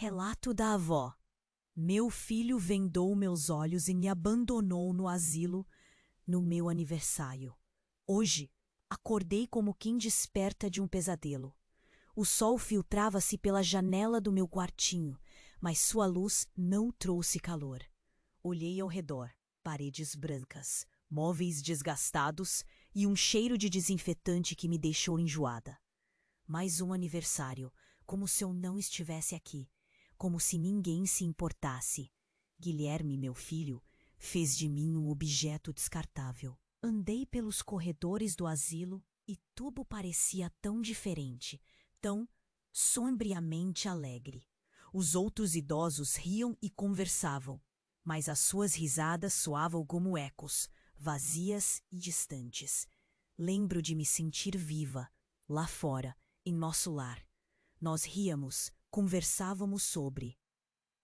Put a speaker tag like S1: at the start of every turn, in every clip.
S1: Relato da avó. Meu filho vendou meus olhos e me abandonou no asilo no meu aniversário. Hoje, acordei como quem desperta de um pesadelo. O sol filtrava-se pela janela do meu quartinho, mas sua luz não trouxe calor. Olhei ao redor, paredes brancas, móveis desgastados e um cheiro de desinfetante que me deixou enjoada. Mais um aniversário, como se eu não estivesse aqui, como se ninguém se importasse. Guilherme, meu filho, fez de mim um objeto descartável. Andei pelos corredores do asilo e tudo parecia tão diferente, tão sombriamente alegre. Os outros idosos riam e conversavam, mas as suas risadas soavam como ecos, vazias e distantes. Lembro de me sentir viva, lá fora, em nosso lar. Nós ríamos, conversávamos sobre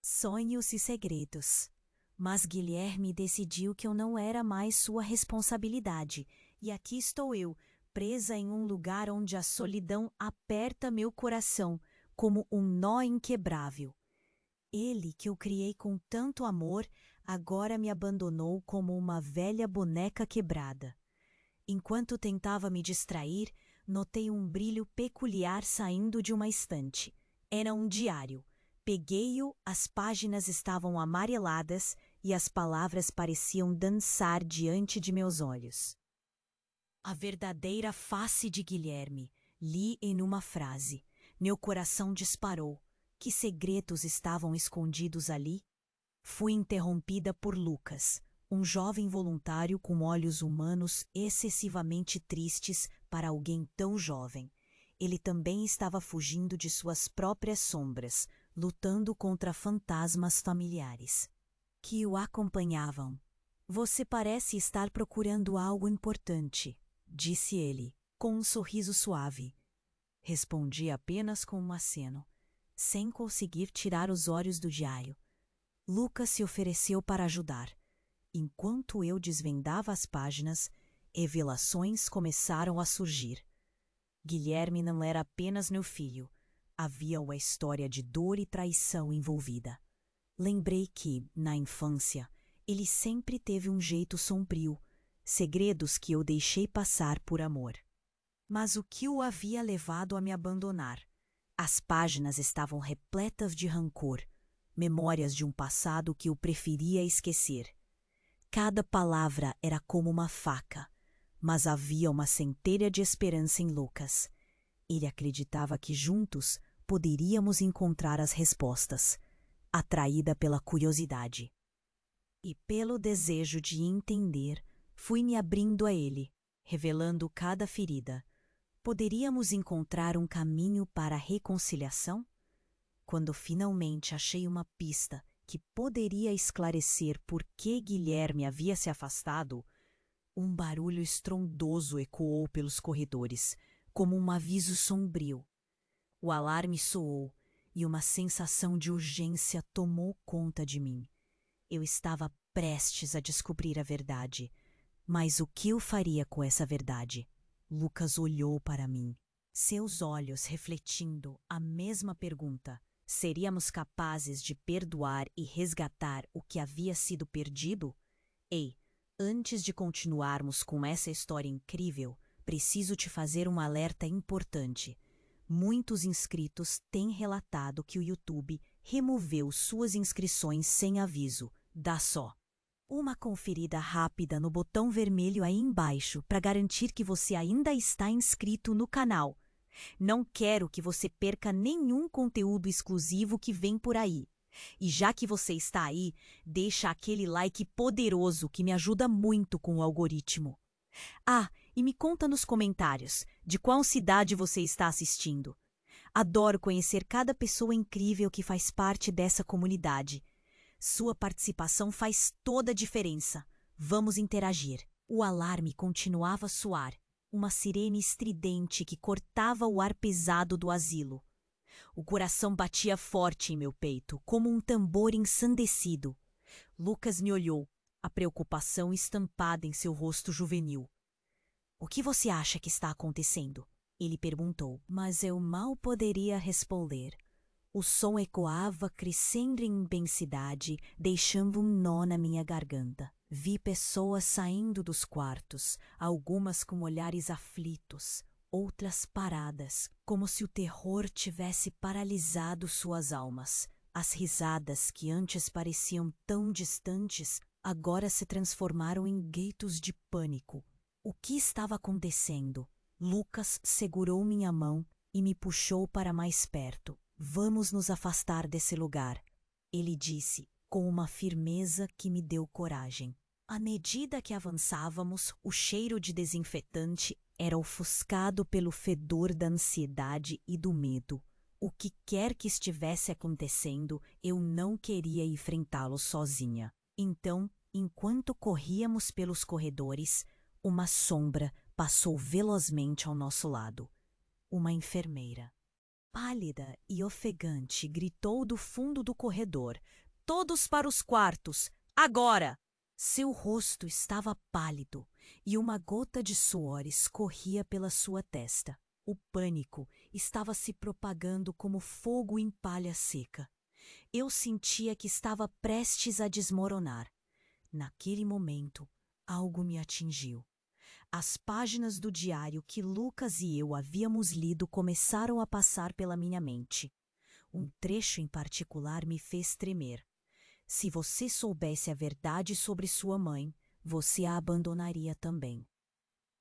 S1: sonhos e segredos. Mas Guilherme decidiu que eu não era mais sua responsabilidade, e aqui estou eu, presa em um lugar onde a solidão aperta meu coração como um nó inquebrável. Ele, que eu criei com tanto amor, agora me abandonou como uma velha boneca quebrada. Enquanto tentava me distrair, notei um brilho peculiar saindo de uma estante. Era um diário. Peguei-o, as páginas estavam amareladas e as palavras pareciam dançar diante de meus olhos. A verdadeira face de Guilherme, li em uma frase. Meu coração disparou. Que segredos estavam escondidos ali? Fui interrompida por Lucas, um jovem voluntário com olhos humanos excessivamente tristes para alguém tão jovem. Ele também estava fugindo de suas próprias sombras, lutando contra fantasmas familiares que o acompanhavam. Você parece estar procurando algo importante, disse ele, com um sorriso suave. Respondi apenas com um aceno, sem conseguir tirar os olhos do diário. Lucas se ofereceu para ajudar. Enquanto eu desvendava as páginas, revelações começaram a surgir. Guilherme não era apenas meu filho. Havia uma história de dor e traição envolvida. Lembrei que, na infância, ele sempre teve um jeito sombrio, segredos que eu deixei passar por amor. Mas o que o havia levado a me abandonar? As páginas estavam repletas de rancor, memórias de um passado que eu preferia esquecer. Cada palavra era como uma faca, mas havia uma centelha de esperança em Lucas. Ele acreditava que juntos poderíamos encontrar as respostas, atraída pela curiosidade. E pelo desejo de entender, fui me abrindo a ele, revelando cada ferida. Poderíamos encontrar um caminho para a reconciliação? Quando finalmente achei uma pista que poderia esclarecer por que Guilherme havia se afastado, um barulho estrondoso ecoou pelos corredores, como um aviso sombrio. O alarme soou e uma sensação de urgência tomou conta de mim. Eu estava prestes a descobrir a verdade, mas o que eu faria com essa verdade? Lucas olhou para mim, seus olhos refletindo a mesma pergunta. Seríamos capazes de perdoar e resgatar o que havia sido perdido? Ei, antes de continuarmos com essa história incrível, preciso te fazer um alerta importante. Muitos inscritos têm relatado que o YouTube removeu suas inscrições sem aviso. Dá só uma conferida rápida no botão vermelho aí embaixo para garantir que você ainda está inscrito no canal. Não quero que você perca nenhum conteúdo exclusivo que vem por aí. E já que você está aí, deixa aquele like poderoso que me ajuda muito com o algoritmo. Ah, e me conta nos comentários de qual cidade você está assistindo. Adoro conhecer cada pessoa incrível que faz parte dessa comunidade. Sua participação faz toda a diferença. Vamos interagir. O alarme continuava a soar. Uma sirene estridente que cortava o ar pesado do asilo. O coração batia forte em meu peito, como um tambor ensandecido. Lucas me olhou, a preocupação estampada em seu rosto juvenil. O que você acha que está acontecendo? Ele perguntou, mas eu mal poderia responder. O som ecoava, crescendo em intensidade, deixando um nó na minha garganta. Vi pessoas saindo dos quartos, algumas com olhares aflitos, outras paradas, como se o terror tivesse paralisado suas almas. As risadas, que antes pareciam tão distantes, agora se transformaram em gritos de pânico. O que estava acontecendo? Lucas segurou minha mão e me puxou para mais perto. Vamos nos afastar desse lugar, ele disse, com uma firmeza que me deu coragem. À medida que avançávamos, o cheiro de desinfetante era ofuscado pelo fedor da ansiedade e do medo. O que quer que estivesse acontecendo, eu não queria enfrentá-lo sozinha. Então, enquanto corríamos pelos corredores, uma sombra passou velozmente ao nosso lado. Uma enfermeira. Pálida e ofegante, gritou do fundo do corredor: "Todos para os quartos! Agora!" Seu rosto estava pálido e uma gota de suor escorria pela sua testa. O pânico estava se propagando como fogo em palha seca. Eu sentia que estava prestes a desmoronar. Naquele momento, algo me atingiu. As páginas do diário que Lucas e eu havíamos lido começaram a passar pela minha mente. Um trecho em particular me fez tremer. Se você soubesse a verdade sobre sua mãe, você a abandonaria também.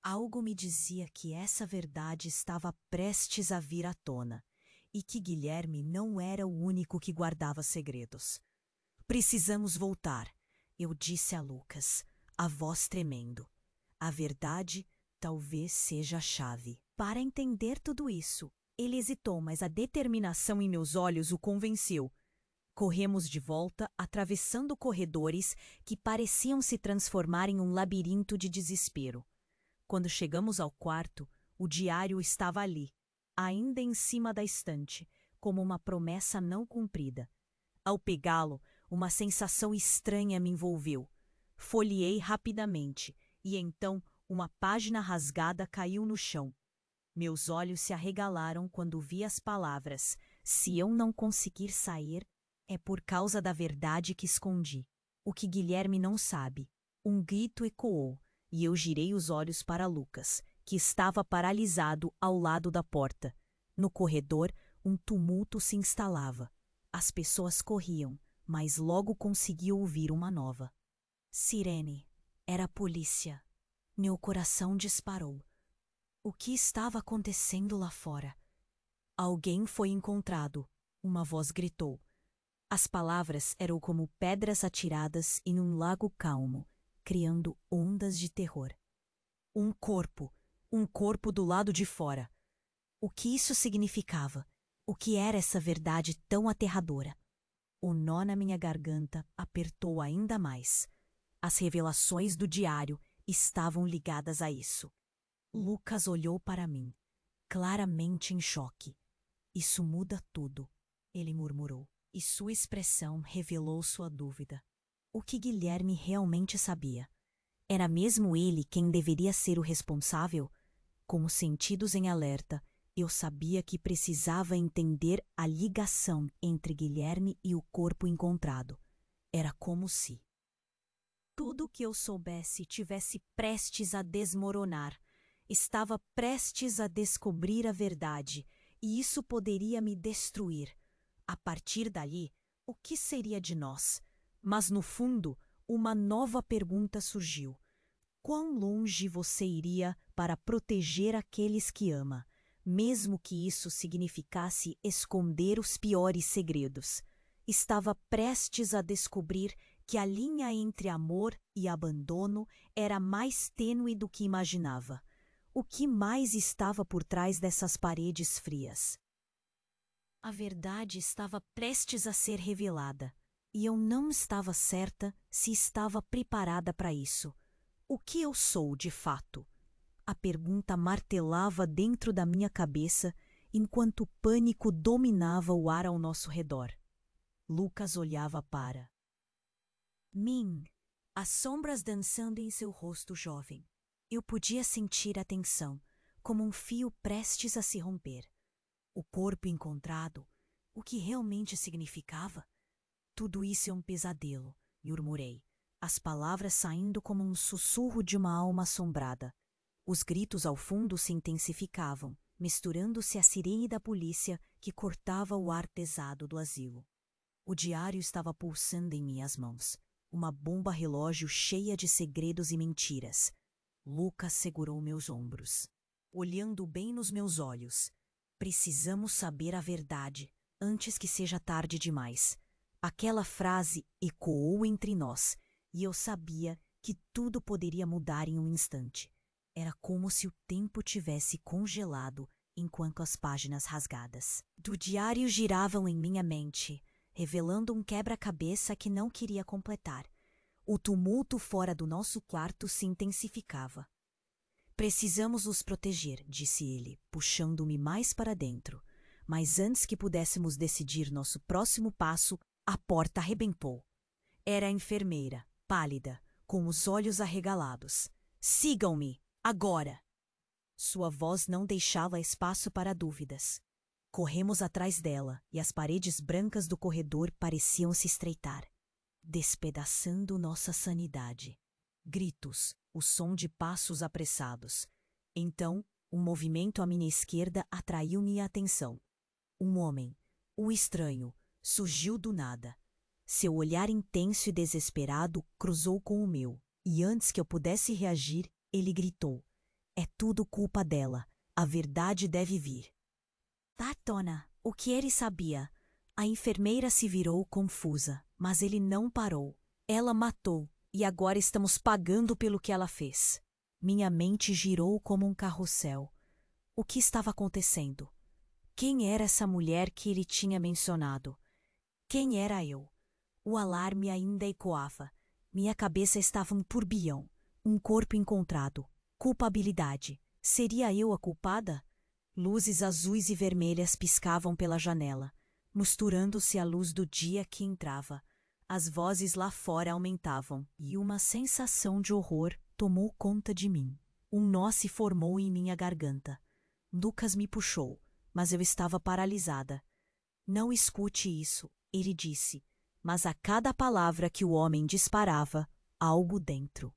S1: Algo me dizia que essa verdade estava prestes a vir à tona e que Guilherme não era o único que guardava segredos. Precisamos voltar, eu disse a Lucas, a voz tremendo. A verdade talvez seja a chave. Para entender tudo isso, ele hesitou, mas a determinação em meus olhos o convenceu. Corremos de volta, atravessando corredores que pareciam se transformar em um labirinto de desespero. Quando chegamos ao quarto, o diário estava ali, ainda em cima da estante, como uma promessa não cumprida. Ao pegá-lo, uma sensação estranha me envolveu. Folheei rapidamente, e então uma página rasgada caiu no chão. Meus olhos se arregalaram quando vi as palavras: "Se eu não conseguir sair, é por causa da verdade que escondi." O que Guilherme não sabe. Um grito ecoou, e eu girei os olhos para Lucas, que estava paralisado ao lado da porta. No corredor, um tumulto se instalava. As pessoas corriam, mas logo consegui ouvir uma nova. Sirene. Era a polícia. Meu coração disparou. O que estava acontecendo lá fora? Alguém foi encontrado, uma voz gritou. As palavras eram como pedras atiradas em um lago calmo, criando ondas de terror. Um corpo do lado de fora. O que isso significava? O que era essa verdade tão aterradora? O nó na minha garganta apertou ainda mais. As revelações do diário estavam ligadas a isso. Lucas olhou para mim, claramente em choque. "Isso muda tudo", ele murmurou, e sua expressão revelou sua dúvida. O que Guilherme realmente sabia? Era mesmo ele quem deveria ser o responsável? Com os sentidos em alerta, eu sabia que precisava entender a ligação entre Guilherme e o corpo encontrado. Era como se tudo o que eu soubesse tivesse prestes a desmoronar. Estava prestes a descobrir a verdade, e isso poderia me destruir. A partir dali, o que seria de nós? Mas, no fundo, uma nova pergunta surgiu. Quão longe você iria para proteger aqueles que ama, mesmo que isso significasse esconder os piores segredos? Estava prestes a descobrir que a linha entre amor e abandono era mais tênue do que imaginava. O que mais estava por trás dessas paredes frias? A verdade estava prestes a ser revelada, e eu não estava certa se estava preparada para isso. O que eu sou, de fato? A pergunta martelava dentro da minha cabeça enquanto o pânico dominava o ar ao nosso redor. Lucas olhava para mim, as sombras dançando em seu rosto jovem. Eu podia sentir a tensão, como um fio prestes a se romper. O corpo encontrado, O que realmente significava? Tudo isso é um pesadelo, murmurei, as palavras saindo como um sussurro de uma alma assombrada. Os gritos ao fundo se intensificavam, misturando-se à sirene da polícia que cortava o ar pesado do asilo. O diário estava pulsando em minhas mãos, uma bomba relógio cheia de segredos e mentiras. Lucas segurou meus ombros, olhando bem nos meus olhos. Precisamos saber a verdade, antes que seja tarde demais. Aquela frase ecoou entre nós, e eu sabia que tudo poderia mudar em um instante. Era como se o tempo tivesse congelado enquanto as páginas rasgadas do diário giravam em minha mente, revelando um quebra-cabeça que não queria completar. O tumulto fora do nosso quarto se intensificava. Precisamos nos proteger, disse ele, puxando-me mais para dentro. Mas antes que pudéssemos decidir nosso próximo passo, a porta arrebentou. Era a enfermeira, pálida, com os olhos arregalados. Sigam-me, agora! Sua voz não deixava espaço para dúvidas. Corremos atrás dela e as paredes brancas do corredor pareciam se estreitar, despedaçando nossa sanidade. Gritos, o som de passos apressados. Então, um movimento à minha esquerda atraiu minha atenção. Um homem, o estranho, surgiu do nada. Seu olhar intenso e desesperado cruzou com o meu, e antes que eu pudesse reagir, ele gritou: "É tudo culpa dela. A verdade deve vir." Dona, o que ele sabia? A enfermeira se virou confusa, mas ele não parou. Ela matou, e agora estamos pagando pelo que ela fez. Minha mente girou como um carrossel. O que estava acontecendo? Quem era essa mulher que ele tinha mencionado? Quem era eu? O alarme ainda ecoava. Minha cabeça estava um turbilhão. Um corpo encontrado. Culpabilidade. Seria eu a culpada? Luzes azuis e vermelhas piscavam pela janela, misturando-se à luz do dia que entrava. As vozes lá fora aumentavam, e uma sensação de horror tomou conta de mim. Um nó se formou em minha garganta. Lucas me puxou, mas eu estava paralisada. "Não escute isso", ele disse, mas a cada palavra que o homem disparava, algo dentro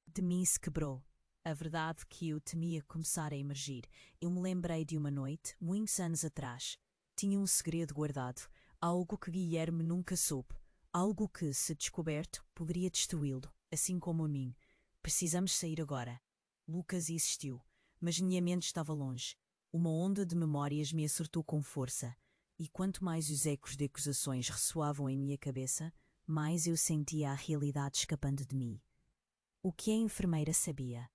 S1: de mim se quebrou. A verdade que eu temia começar a emergir. Eu me lembrei de uma noite, muitos anos atrás. Tinha um segredo guardado, algo que Guilherme nunca soube, algo que, se descoberto, poderia destruí-lo, assim como a mim. "Precisamos sair agora." Lucas insistiu, mas minha mente estava longe. Uma onda de memórias me acertou com força, e quanto mais os ecos de acusações ressoavam em minha cabeça, mais eu sentia a realidade escapando de mim. O que a enfermeira sabia?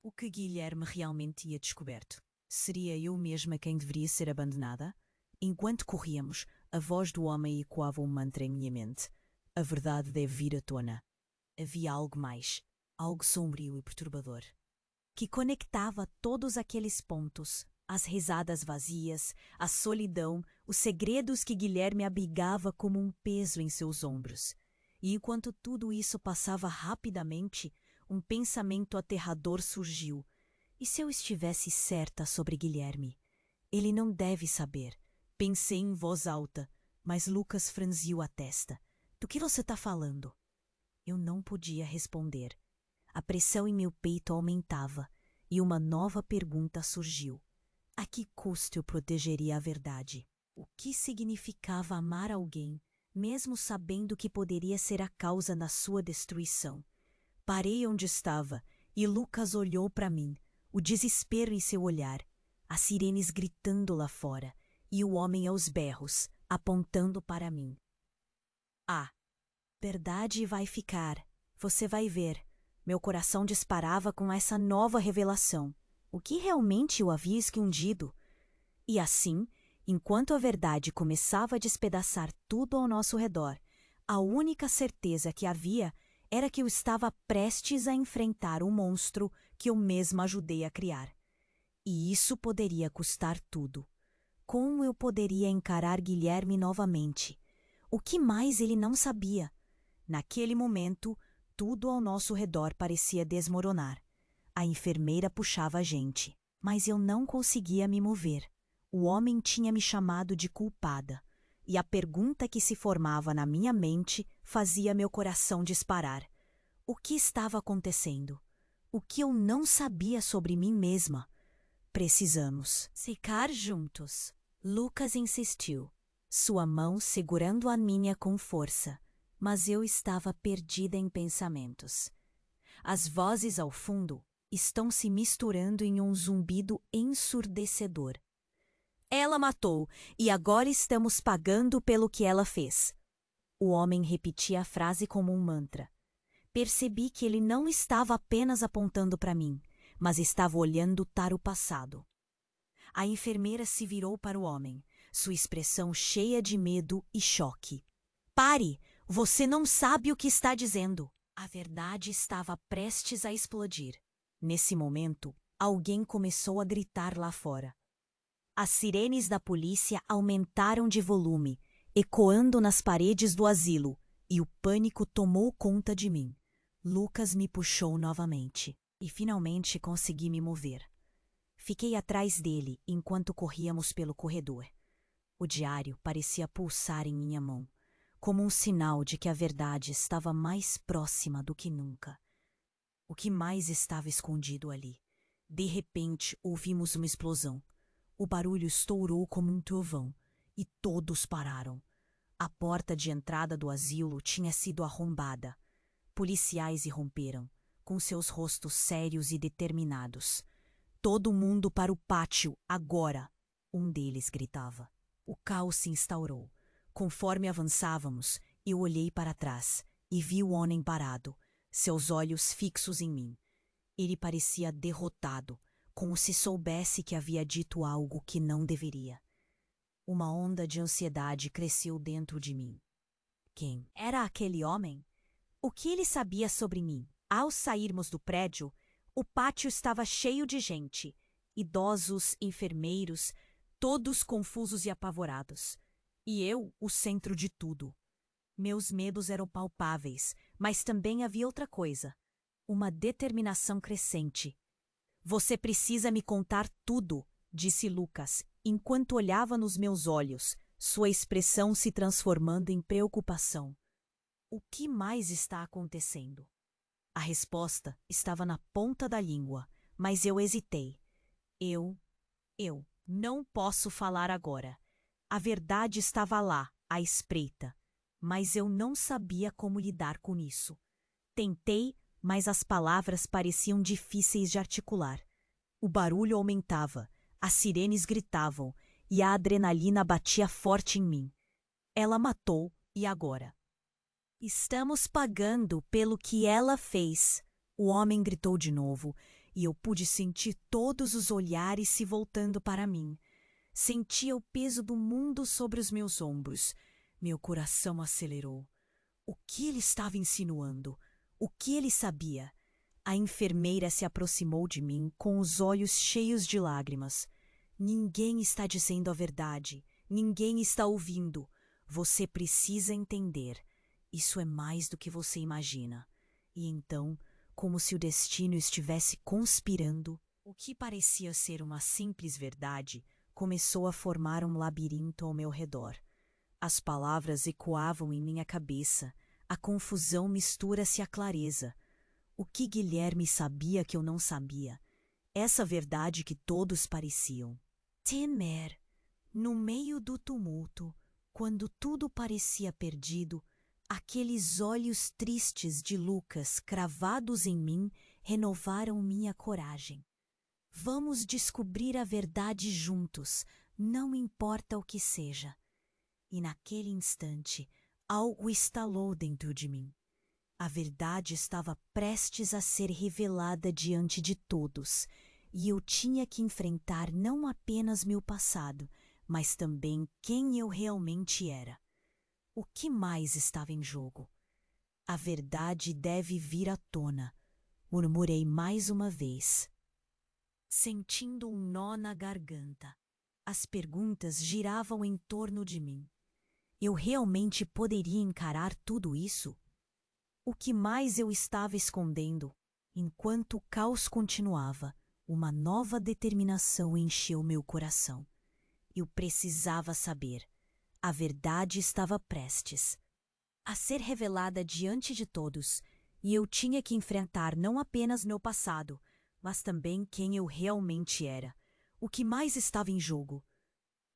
S1: O que Guilherme realmente tinha descoberto? Seria eu mesma quem deveria ser abandonada? Enquanto corríamos, a voz do homem ecoava um mantra em minha mente. A verdade deve vir à tona. Havia algo mais, algo sombrio e perturbador, que conectava todos aqueles pontos, as risadas vazias, a solidão, os segredos que Guilherme abrigava como um peso em seus ombros. E enquanto tudo isso passava rapidamente, um pensamento aterrador surgiu. E se eu estivesse certa sobre Guilherme? Ele não deve saber. Pensei em voz alta, mas Lucas franziu a testa. "Do que você está falando?" Eu não podia responder. A pressão em meu peito aumentava, e uma nova pergunta surgiu. A que custo eu protegeria a verdade? O que significava amar alguém, mesmo sabendo que poderia ser a causa da sua destruição? Parei onde estava, e Lucas olhou para mim, o desespero em seu olhar, as sirenes gritando lá fora, e o homem aos berros, apontando para mim. "A verdade vai ficar, você vai ver." Meu coração disparava com essa nova revelação. O que realmente eu havia escondido? E assim, enquanto a verdade começava a despedaçar tudo ao nosso redor, a única certeza que havia era que eu estava prestes a enfrentar o monstro que eu mesma ajudei a criar. E isso poderia custar tudo. Como eu poderia encarar Guilherme novamente? O que mais ele não sabia? Naquele momento, tudo ao nosso redor parecia desmoronar. A enfermeira puxava a gente, mas eu não conseguia me mover. O homem tinha me chamado de culpada, e a pergunta que se formava na minha mente fazia meu coração disparar. O que estava acontecendo? O que eu não sabia sobre mim mesma? Precisamos ficar juntos. Lucas insistiu, sua mão segurando a minha com força, mas eu estava perdida em pensamentos. As vozes ao fundo estão se misturando em um zumbido ensurdecedor. Ela matou, e agora estamos pagando pelo que ela fez. O homem repetia a frase como um mantra. Percebi que ele não estava apenas apontando para mim, mas estava olhando para o passado. A enfermeira se virou para o homem, sua expressão cheia de medo e choque. Pare! Você não sabe o que está dizendo. A verdade estava prestes a explodir. Nesse momento, alguém começou a gritar lá fora. As sirenes da polícia aumentaram de volume, ecoando nas paredes do asilo, e o pânico tomou conta de mim. Lucas me puxou novamente, e finalmente consegui me mover. Fiquei atrás dele enquanto corríamos pelo corredor. O diário parecia pulsar em minha mão, como um sinal de que a verdade estava mais próxima do que nunca. O que mais estava escondido ali? De repente, ouvimos uma explosão. O barulho estourou como um trovão, e todos pararam. A porta de entrada do asilo tinha sido arrombada. Policiais irromperam, com seus rostos sérios e determinados. Todo mundo para o pátio, agora! Um deles gritava. O caos se instaurou. Conforme avançávamos, eu olhei para trás e vi o homem parado, seus olhos fixos em mim. Ele parecia derrotado, como se soubesse que havia dito algo que não deveria. Uma onda de ansiedade cresceu dentro de mim. Quem era aquele homem? O que ele sabia sobre mim? Ao sairmos do prédio, o pátio estava cheio de gente, idosos, enfermeiros, todos confusos e apavorados. E eu, o centro de tudo. Meus medos eram palpáveis, mas também havia outra coisa. Uma determinação crescente. Você precisa me contar tudo, disse Lucas, enquanto olhava nos meus olhos, sua expressão se transformando em preocupação. O que mais está acontecendo? A resposta estava na ponta da língua, mas eu hesitei. Eu não posso falar agora. A verdade estava lá, à espreita, mas eu não sabia como lidar com isso. Tentei, mas as palavras pareciam difíceis de articular. O barulho aumentava, as sirenes gritavam e a adrenalina batia forte em mim. Ela matou, e agora? Estamos pagando pelo que ela fez. O homem gritou de novo, e eu pude sentir todos os olhares se voltando para mim. Sentia o peso do mundo sobre os meus ombros. Meu coração acelerou. O que ele estava insinuando? O que ele sabia? A enfermeira se aproximou de mim com os olhos cheios de lágrimas. Ninguém está dizendo a verdade. Ninguém está ouvindo. Você precisa entender. Isso é mais do que você imagina. E então, como se o destino estivesse conspirando, o que parecia ser uma simples verdade começou a formar um labirinto ao meu redor. As palavras ecoavam em minha cabeça. A confusão mistura-se à clareza. O que Guilherme sabia que eu não sabia? Essa verdade que todos pareciam temer. No meio do tumulto, quando tudo parecia perdido, aqueles olhos tristes de Lucas cravados em mim renovaram minha coragem. Vamos descobrir a verdade juntos, não importa o que seja. E naquele instante, algo estalou dentro de mim. A verdade estava prestes a ser revelada diante de todos, e eu tinha que enfrentar não apenas meu passado, mas também quem eu realmente era. O que mais estava em jogo? A verdade deve vir à tona, murmurei mais uma vez, sentindo um nó na garganta. As perguntas giravam em torno de mim. Eu realmente poderia encarar tudo isso? O que mais eu estava escondendo? Enquanto o caos continuava, uma nova determinação encheu meu coração. Eu precisava saber. A verdade estava prestes a ser revelada diante de todos, e eu tinha que enfrentar não apenas meu passado, mas também quem eu realmente era. O que mais estava em jogo?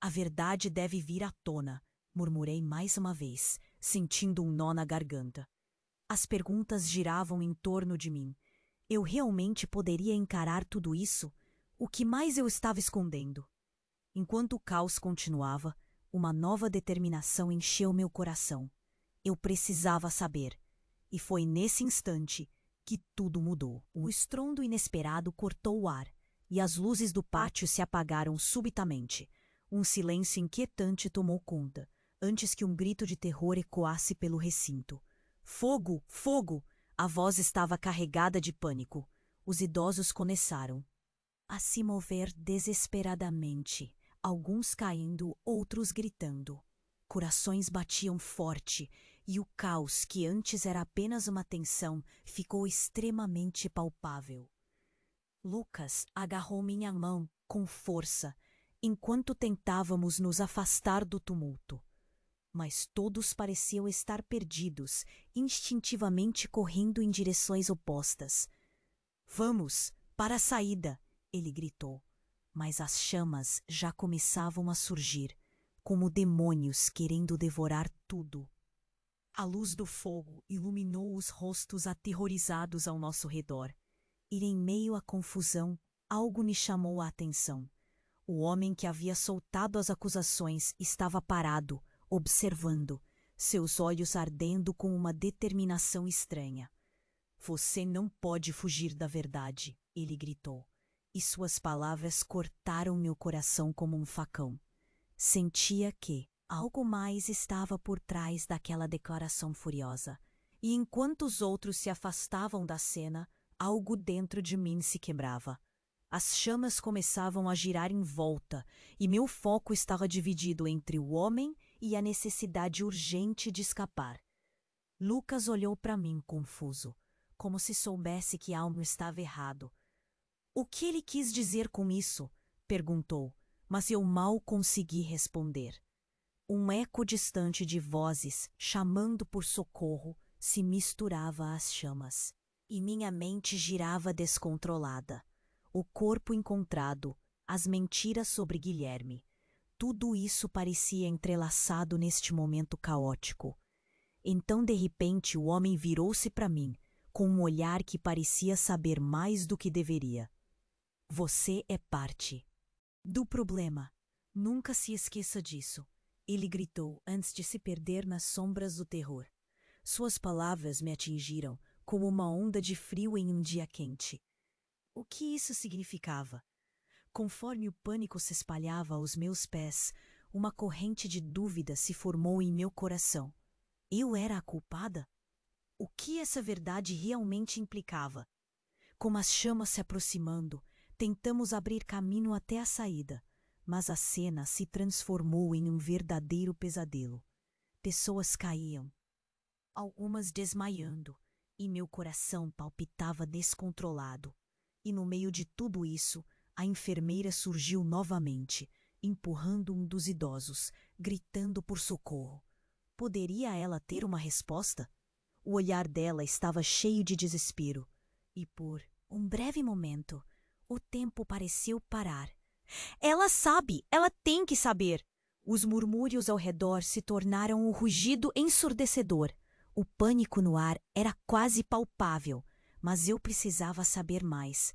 S1: A verdade deve vir à tona, murmurei mais uma vez, sentindo um nó na garganta. As perguntas giravam em torno de mim. Eu realmente poderia encarar tudo isso? O que mais eu estava escondendo? Enquanto o caos continuava, uma nova determinação encheu meu coração. Eu precisava saber. E foi nesse instante que tudo mudou. O estrondo inesperado cortou o ar, e as luzes do pátio se apagaram subitamente. Um silêncio inquietante tomou conta, antes que um grito de terror ecoasse pelo recinto. Fogo! Fogo! A voz estava carregada de pânico. Os idosos começaram a se mover desesperadamente, alguns caindo, outros gritando. Corações batiam forte, e o caos, que antes era apenas uma tensão, ficou extremamente palpável. Lucas agarrou minha mão com força, enquanto tentávamos nos afastar do tumulto. Mas todos pareciam estar perdidos, instintivamente correndo em direções opostas. Vamos, para a saída! Ele gritou. Mas as chamas já começavam a surgir, como demônios querendo devorar tudo. A luz do fogo iluminou os rostos aterrorizados ao nosso redor. E em meio à confusão, algo me chamou a atenção. O homem que havia soltado as acusações estava parado, observando, seus olhos ardendo com uma determinação estranha. Você não pode fugir da verdade, ele gritou, e suas palavras cortaram meu coração como um facão. Sentia que algo mais estava por trás daquela declaração furiosa, e enquanto os outros se afastavam da cena, algo dentro de mim se quebrava. As chamas começavam a girar em volta, e meu foco estava dividido entre o homem e a necessidade urgente de escapar. Lucas olhou para mim confuso, como se soubesse que algo estava errado. O que ele quis dizer com isso? Perguntou, mas eu mal consegui responder. Um eco distante de vozes chamando por socorro se misturava às chamas, e minha mente girava descontrolada. O corpo encontrado, as mentiras sobre Guilherme. Tudo isso parecia entrelaçado neste momento caótico. Então, de repente, o homem virou-se para mim, com um olhar que parecia saber mais do que deveria. Você é parte do problema. Nunca se esqueça disso, ele gritou antes de se perder nas sombras do terror. Suas palavras me atingiram como uma onda de frio em um dia quente. O que isso significava? Conforme o pânico se espalhava aos meus pés, uma corrente de dúvida se formou em meu coração. Eu era a culpada? O que essa verdade realmente implicava? Com as chamas se aproximando, tentamos abrir caminho até a saída, mas a cena se transformou em um verdadeiro pesadelo. Pessoas caíam, algumas desmaiando, e meu coração palpitava descontrolado. E no meio de tudo isso, a enfermeira surgiu novamente, empurrando um dos idosos, gritando por socorro. Poderia ela ter uma resposta? O olhar dela estava cheio de desespero, e por um breve momento, o tempo pareceu parar. Ela sabe! Ela tem que saber! Os murmúrios ao redor se tornaram um rugido ensurdecedor. O pânico no ar era quase palpável, mas eu precisava saber mais.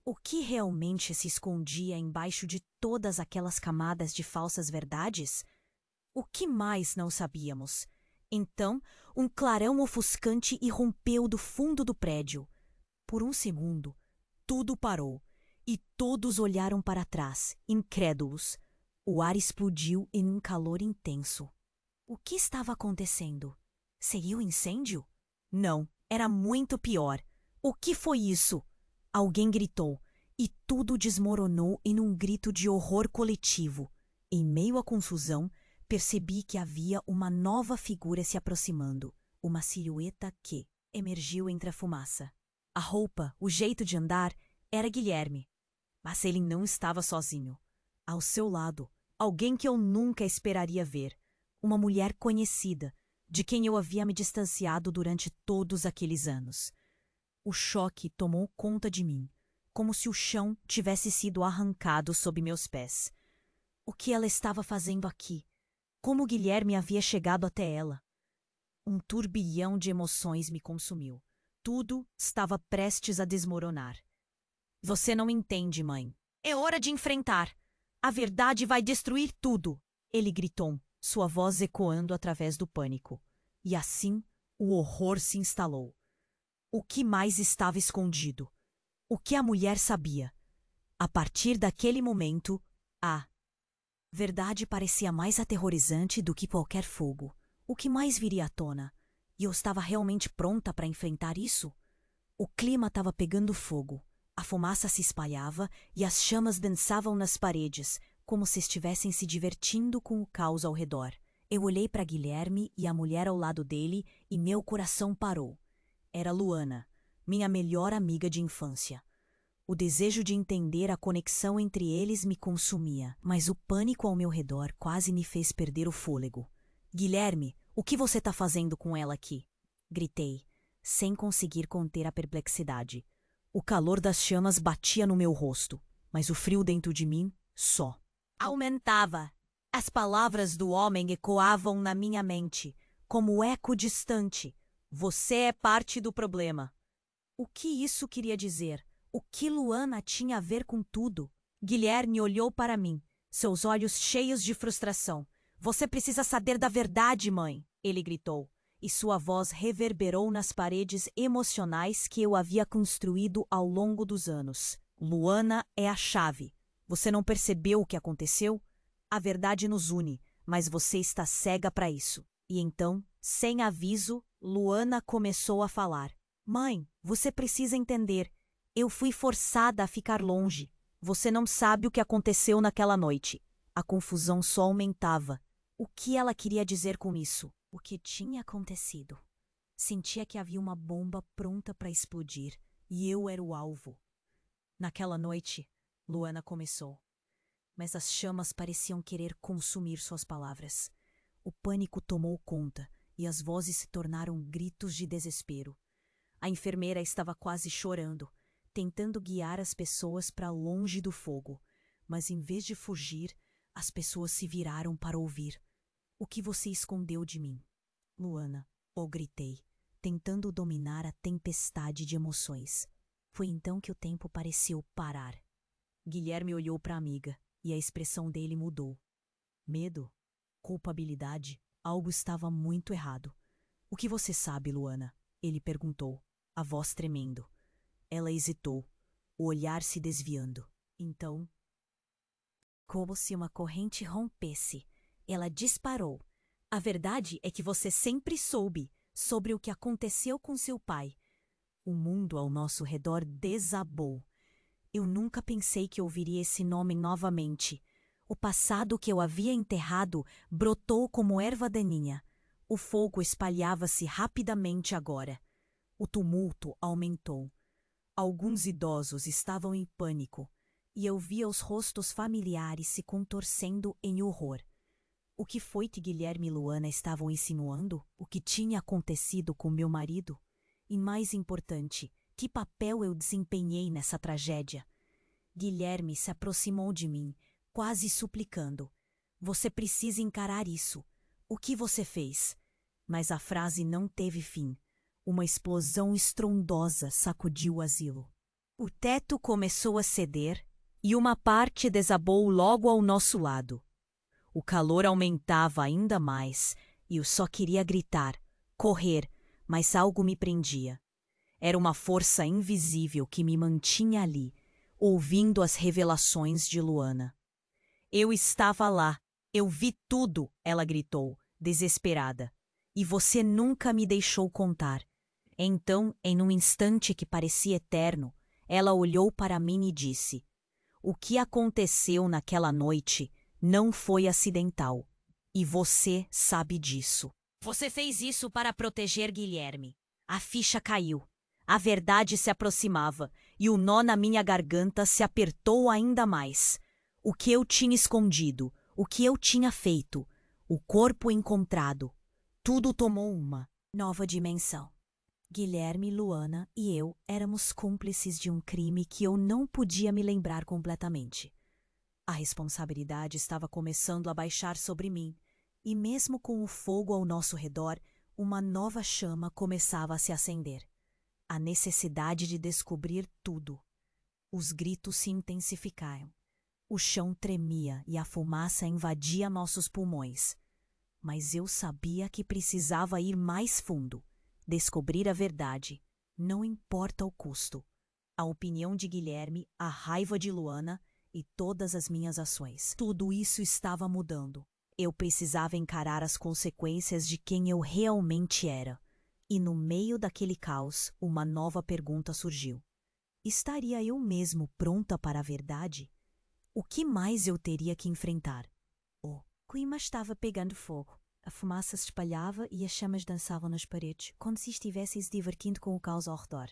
S1: O que realmente se escondia embaixo de todas aquelas camadas de falsas verdades? O que mais não sabíamos? Então, um clarão ofuscante irrompeu do fundo do prédio. Por um segundo, tudo parou, e todos olharam para trás, incrédulos. O ar explodiu em um calor intenso. O que estava acontecendo? Seria um incêndio? Não, era muito pior. O que foi isso? Alguém gritou, e tudo desmoronou em um grito de horror coletivo. Em meio à confusão, percebi que havia uma nova figura se aproximando, uma silhueta que emergiu entre a fumaça. A roupa, o jeito de andar, era Guilherme. Mas ele não estava sozinho. Ao seu lado, Alguém que eu nunca esperaria ver. Uma mulher conhecida, de quem eu havia me distanciado durante todos aqueles anos. O choque tomou conta de mim, como se o chão tivesse sido arrancado sob meus pés. O que ela estava fazendo aqui? Como Guilherme havia chegado até ela? Um turbilhão de emoções me consumiu. Tudo estava prestes a desmoronar. Você não entende, mãe. É hora de enfrentar. A verdade vai destruir tudo, ele gritou, sua voz ecoando através do pânico. E assim, o horror se instalou. O que mais estava escondido? O que a mulher sabia? A partir daquele momento, a verdade parecia mais aterrorizante do que qualquer fogo. O que mais viria à tona? E eu estava realmente pronta para enfrentar isso? O clima estava pegando fogo. A fumaça se espalhava e as chamas dançavam nas paredes, como se estivessem se divertindo com o caos ao redor. Eu olhei para Guilherme e a mulher ao lado dele e meu coração parou. Era Luana, minha melhor amiga de infância. O desejo de entender a conexão entre eles me consumia, mas o pânico ao meu redor quase me fez perder o fôlego. Guilherme, o que você está fazendo com ela aqui? Gritei, sem conseguir conter a perplexidade. O calor das chamas batia no meu rosto, mas o frio dentro de mim só aumentava. As palavras do homem ecoavam na minha mente, como eco distante. Você é parte do problema. O que isso queria dizer? O que Luana tinha a ver com tudo? Guilherme olhou para mim, seus olhos cheios de frustração. Você precisa saber da verdade, mãe, ele gritou, e sua voz reverberou nas paredes emocionais que eu havia construído ao longo dos anos. Luana é a chave. Você não percebeu o que aconteceu? A verdade nos une, mas você está cega para isso. E então, sem aviso, Luana começou a falar. Mãe, você precisa entender. Eu fui forçada a ficar longe. Você não sabe o que aconteceu naquela noite. A confusão só aumentava. O que ela queria dizer com isso? O que tinha acontecido? Sentia que havia uma bomba pronta para explodir, e eu era o alvo. Naquela noite, Luana começou. Mas as chamas pareciam querer consumir suas palavras. O pânico tomou conta, e as vozes se tornaram gritos de desespero. A enfermeira estava quase chorando, tentando guiar as pessoas para longe do fogo. Mas em vez de fugir, as pessoas se viraram para ouvir. O que você escondeu de mim? Luana, eu gritei, tentando dominar a tempestade de emoções. Foi então que o tempo pareceu parar. Guilherme olhou para a amiga, e a expressão dele mudou. Medo? Culpabilidade? Algo estava muito errado. O que você sabe, Luana? Ele perguntou, a voz tremendo. Ela hesitou, o olhar se desviando. Então, como se uma corrente rompesse, ela disparou. A verdade é que você sempre soube sobre o que aconteceu com seu pai. O mundo ao nosso redor desabou. Eu nunca pensei que ouviria esse nome novamente. O passado que eu havia enterrado brotou como erva daninha. O fogo espalhava-se rapidamente agora. O tumulto aumentou. Alguns idosos estavam em pânico, e eu via os rostos familiares se contorcendo em horror. O que foi que Guilherme e Luana estavam insinuando? O que tinha acontecido com meu marido? E mais importante, que papel eu desempenhei nessa tragédia? Guilherme se aproximou de mim, quase suplicando. Você precisa encarar isso. O que você fez? Mas a frase não teve fim. Uma explosão estrondosa sacudiu o asilo. O teto começou a ceder e uma parte desabou logo ao nosso lado. O calor aumentava ainda mais e eu só queria gritar, correr, mas algo me prendia. Era uma força invisível que me mantinha ali, ouvindo as revelações de Luana. Eu estava lá, eu vi tudo, ela gritou, desesperada. E você nunca me deixou contar. Então, em um instante que parecia eterno, ela olhou para mim e disse: o que aconteceu naquela noite não foi acidental. E você sabe disso. Você fez isso para proteger Guilherme. A ficha caiu. A verdade se aproximava e o nó na minha garganta se apertou ainda mais. O que eu tinha escondido, o que eu tinha feito, o corpo encontrado. Tudo tomou uma nova dimensão. Guilherme, Luana e eu éramos cúmplices de um crime que eu não podia me lembrar completamente. A responsabilidade estava começando a baixar sobre mim, e mesmo com o fogo ao nosso redor, uma nova chama começava a se acender. A necessidade de descobrir tudo. Os gritos se intensificaram. O chão tremia e a fumaça invadia nossos pulmões. Mas eu sabia que precisava ir mais fundo. Descobrir a verdade, não importa o custo. A opinião de Guilherme, a raiva de Luana e todas as minhas ações. Tudo isso estava mudando. Eu precisava encarar as consequências de quem eu realmente era. E no meio daquele caos, uma nova pergunta surgiu. Estaria eu mesmo pronta para a verdade? O que mais eu teria que enfrentar? O clima estava pegando fogo. A fumaça se espalhava e as chamas dançavam nas paredes, como se estivessem se divertindo com o caos ao redor.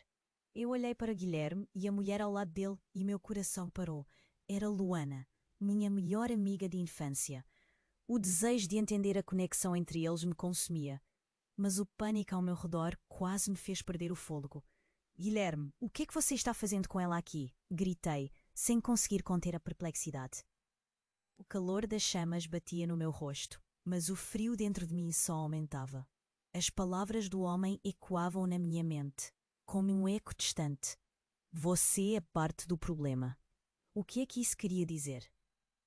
S1: Eu olhei para Guilherme e a mulher ao lado dele e meu coração parou. Era Luana, minha melhor amiga de infância. O desejo de entender a conexão entre eles me consumia, mas o pânico ao meu redor quase me fez perder o fôlego. Guilherme, o que é que você está fazendo com ela aqui? Gritei, sem conseguir conter a perplexidade. O calor das chamas batia no meu rosto, mas o frio dentro de mim só aumentava. As palavras do homem ecoavam na minha mente, como um eco distante. Você é parte do problema. O que é que isso queria dizer?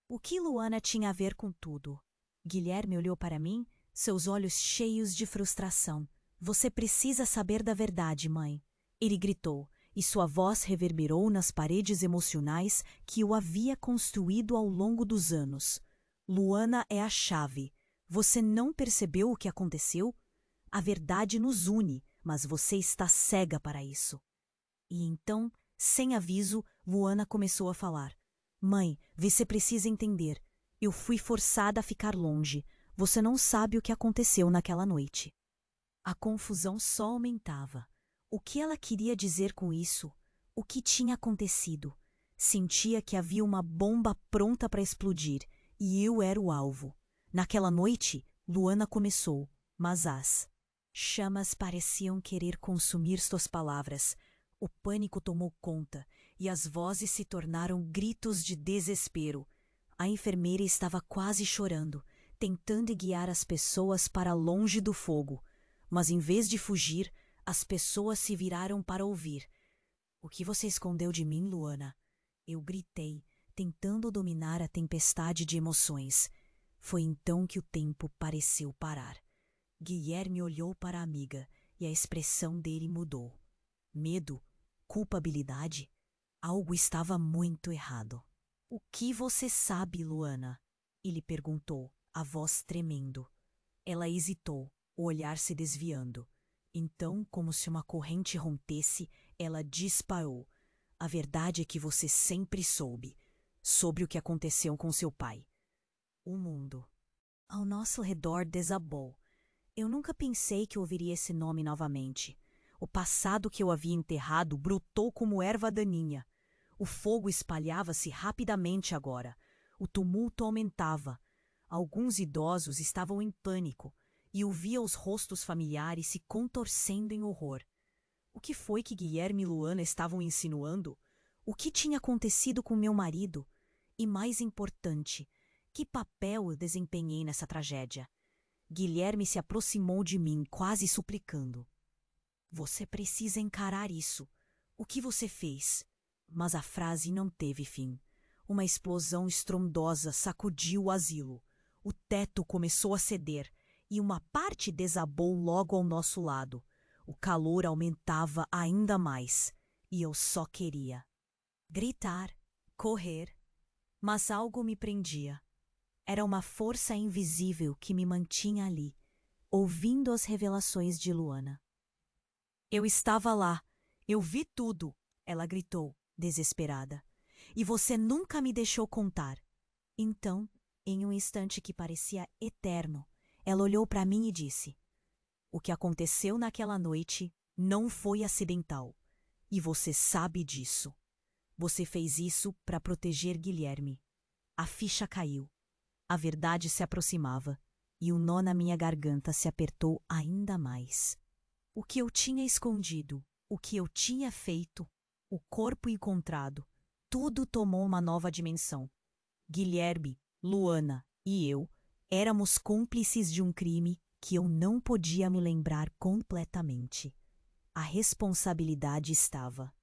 S1: O que Luana tinha a ver com tudo? Guilherme olhou para mim, seus olhos cheios de frustração. Você precisa saber da verdade, mãe. Ele gritou, e sua voz reverberou nas paredes emocionais que eu havia construído ao longo dos anos. Luana é a chave. Você não percebeu o que aconteceu? A verdade nos une, mas você está cega para isso. E então, sem aviso, Luana começou a falar. Mãe, você precisa entender. Eu fui forçada a ficar longe. Você não sabe o que aconteceu naquela noite. A confusão só aumentava. O que ela queria dizer com isso? O que tinha acontecido? Sentia que havia uma bomba pronta para explodir, e eu era o alvo. Naquela noite, Luana começou, mas as chamas pareciam querer consumir suas palavras. O pânico tomou conta, e as vozes se tornaram gritos de desespero. A enfermeira estava quase chorando, tentando guiar as pessoas para longe do fogo. Mas em vez de fugir, as pessoas se viraram para ouvir. O que você escondeu de mim, Luana? Eu gritei, tentando dominar a tempestade de emoções. Foi então que o tempo pareceu parar. Guilherme olhou para a amiga e a expressão dele mudou. Medo? Culpabilidade? Algo estava muito errado. O que você sabe, Luana? Ele perguntou, a voz tremendo. Ela hesitou, o olhar se desviando. Então, como se uma corrente rompesse, ela disparou. A verdade é que você sempre soube. Sobre o que aconteceu com seu pai. O mundo ao nosso redor desabou. Eu nunca pensei que ouviria esse nome novamente. O passado que eu havia enterrado brotou como erva daninha. O fogo espalhava-se rapidamente agora. O tumulto aumentava. Alguns idosos estavam em pânico, e eu via os rostos familiares se contorcendo em horror. O que foi que Guilherme e Luana estavam insinuando? O que tinha acontecido com meu marido? E mais importante, que papel eu desempenhei nessa tragédia? Guilherme se aproximou de mim, quase suplicando. Você precisa encarar isso. O que você fez? Mas a frase não teve fim. Uma explosão estrondosa sacudiu o asilo. O teto começou a ceder e uma parte desabou logo ao nosso lado. O calor aumentava ainda mais e eu só queria gritar, correr, mas algo me prendia. Era uma força invisível que me mantinha ali, ouvindo as revelações de Luana. Eu estava lá, eu vi tudo, ela gritou, desesperada. E você nunca me deixou contar. Então, em um instante que parecia eterno, ela olhou para mim e disse: o que aconteceu naquela noite não foi acidental. E você sabe disso. Você fez isso para proteger Guilherme. A ficha caiu. A verdade se aproximava, e o nó na minha garganta se apertou ainda mais. O que eu tinha escondido, o que eu tinha feito, o corpo encontrado, tudo tomou uma nova dimensão. Guilherme, Luana e eu éramos cúmplices de um crime que eu não podia me lembrar completamente. A responsabilidade estava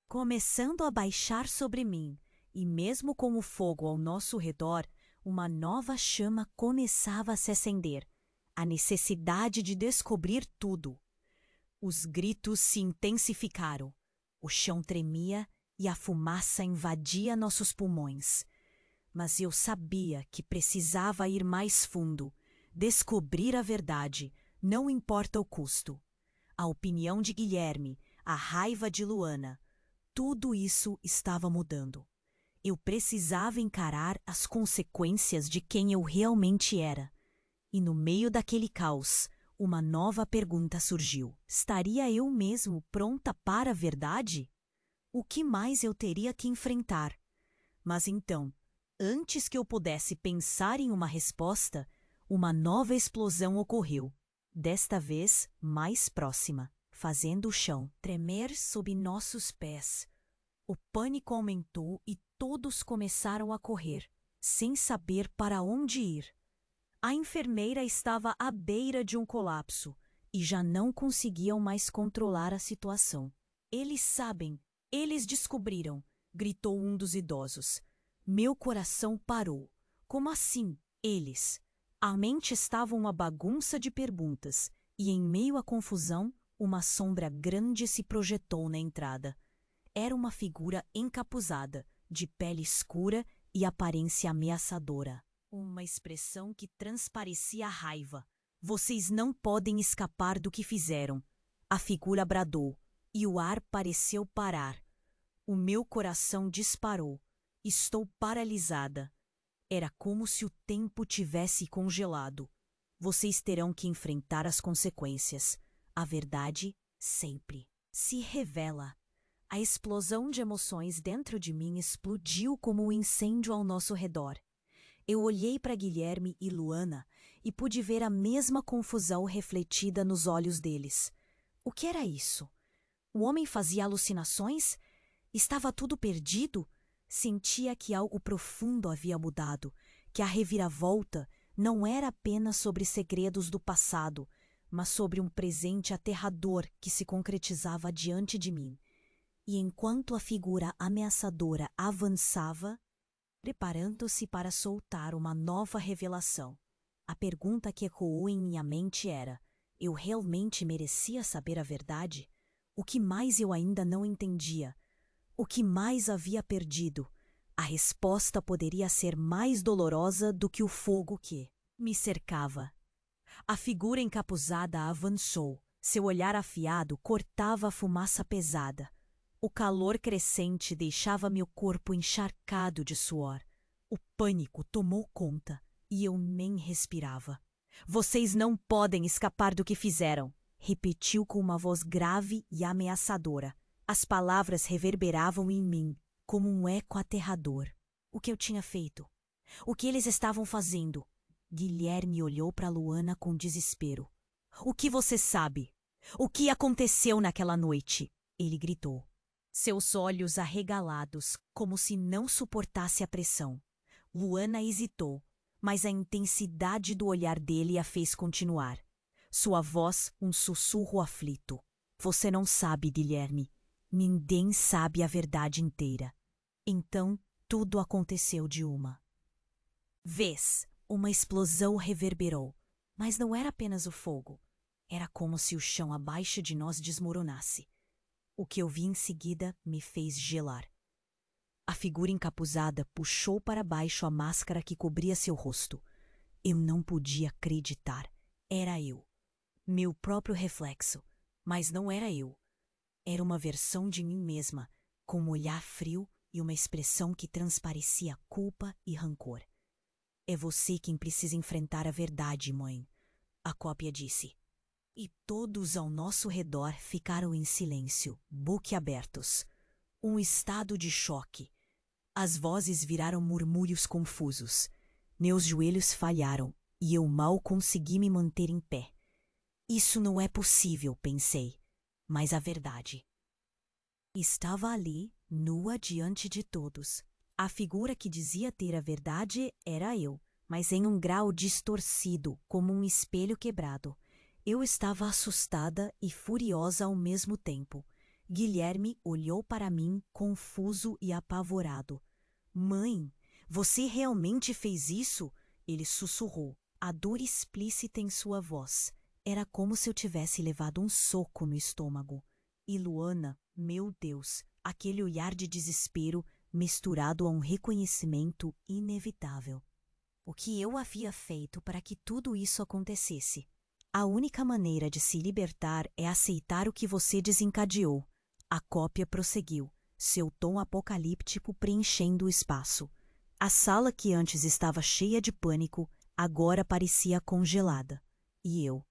S1: começando a baixar sobre mim, e mesmo com o fogo ao nosso redor, uma nova chama começava a se acender. A necessidade de descobrir tudo. Os gritos se intensificaram. O chão tremia e a fumaça invadia nossos pulmões. Mas eu sabia que precisava ir mais fundo, descobrir a verdade, não importa o custo. A opinião de Guilherme, a raiva de Luana, tudo isso estava mudando. Eu precisava encarar as consequências de quem eu realmente era. E no meio daquele caos, uma nova pergunta surgiu. Estaria eu mesmo pronta para a verdade? O que mais eu teria que enfrentar? Mas então, antes que eu pudesse pensar em uma resposta, uma nova explosão ocorreu. Desta vez, mais próxima, fazendo o chão tremer sob nossos pés. O pânico aumentou e todos começaram a correr, sem saber para onde ir. A enfermeira estava à beira de um colapso e já não conseguiam mais controlar a situação. Eles sabem, eles descobriram, gritou um dos idosos. Meu coração parou. Como assim, eles? A mente estava uma bagunça de perguntas e, em meio à confusão, uma sombra grande se projetou na entrada. Era uma figura encapuzada, de pele escura e aparência ameaçadora. Uma expressão que transparecia raiva. Vocês não podem escapar do que fizeram. A figura bradou, e o ar pareceu parar. O meu coração disparou. Estou paralisada. Era como se o tempo tivesse congelado. Vocês terão que enfrentar as consequências. A verdade sempre se revela. A explosão de emoções dentro de mim explodiu como um incêndio ao nosso redor. Eu olhei para Guilherme e Luana e pude ver a mesma confusão refletida nos olhos deles. O que era isso? O homem fazia alucinações? Estava tudo perdido? Sentia que algo profundo havia mudado, que a reviravolta não era apenas sobre segredos do passado, mas sobre um presente aterrador que se concretizava diante de mim. E enquanto a figura ameaçadora avançava, preparando-se para soltar uma nova revelação, a pergunta que ecoou em minha mente era: eu realmente merecia saber a verdade? O que mais eu ainda não entendia? O que mais havia perdido? A resposta poderia ser mais dolorosa do que o fogo que me cercava. A figura encapuzada avançou. Seu olhar afiado cortava a fumaça pesada. O calor crescente deixava meu corpo encharcado de suor. O pânico tomou conta e eu nem respirava. Vocês não podem escapar do que fizeram, repetiu com uma voz grave e ameaçadora. As palavras reverberavam em mim como um eco aterrador. O que eu tinha feito? O que eles estavam fazendo? Guilherme olhou para Luana com desespero. O que você sabe? O que aconteceu naquela noite? Ele gritou. Seus olhos arregalados, como se não suportasse a pressão. Luana hesitou, mas a intensidade do olhar dele a fez continuar. Sua voz, um sussurro aflito. Você não sabe, Guilherme. Ninguém sabe a verdade inteira. Então, tudo aconteceu de uma vez. Uma explosão reverberou, mas não era apenas o fogo. Era como se o chão abaixo de nós desmoronasse. O que eu vi em seguida me fez gelar. A figura encapuzada puxou para baixo a máscara que cobria seu rosto. Eu não podia acreditar. Era eu. Meu próprio reflexo. Mas não era eu. Era uma versão de mim mesma, com um olhar frio e uma expressão que transparecia culpa e rancor. É você quem precisa enfrentar a verdade, mãe, a cópia disse. E todos ao nosso redor ficaram em silêncio, boquiabertos. Um estado de choque. As vozes viraram murmúrios confusos. Meus joelhos falharam e eu mal consegui me manter em pé. Isso não é possível, pensei, mas a verdade estava ali, nua diante de todos. A figura que dizia ter a verdade era eu, mas em um grau distorcido, como um espelho quebrado. Eu estava assustada e furiosa ao mesmo tempo. Guilherme olhou para mim, confuso e apavorado. Mãe, você realmente fez isso? Ele sussurrou, a dor explícita em sua voz. Era como se eu tivesse levado um soco no estômago. E Luana, meu Deus, aquele olhar de desespero misturado a um reconhecimento inevitável. O que eu havia feito para que tudo isso acontecesse? A única maneira de se libertar é aceitar o que você desencadeou. A cópia prosseguiu, seu tom apocalíptico preenchendo o espaço. A sala que antes estava cheia de pânico, agora parecia congelada. E eu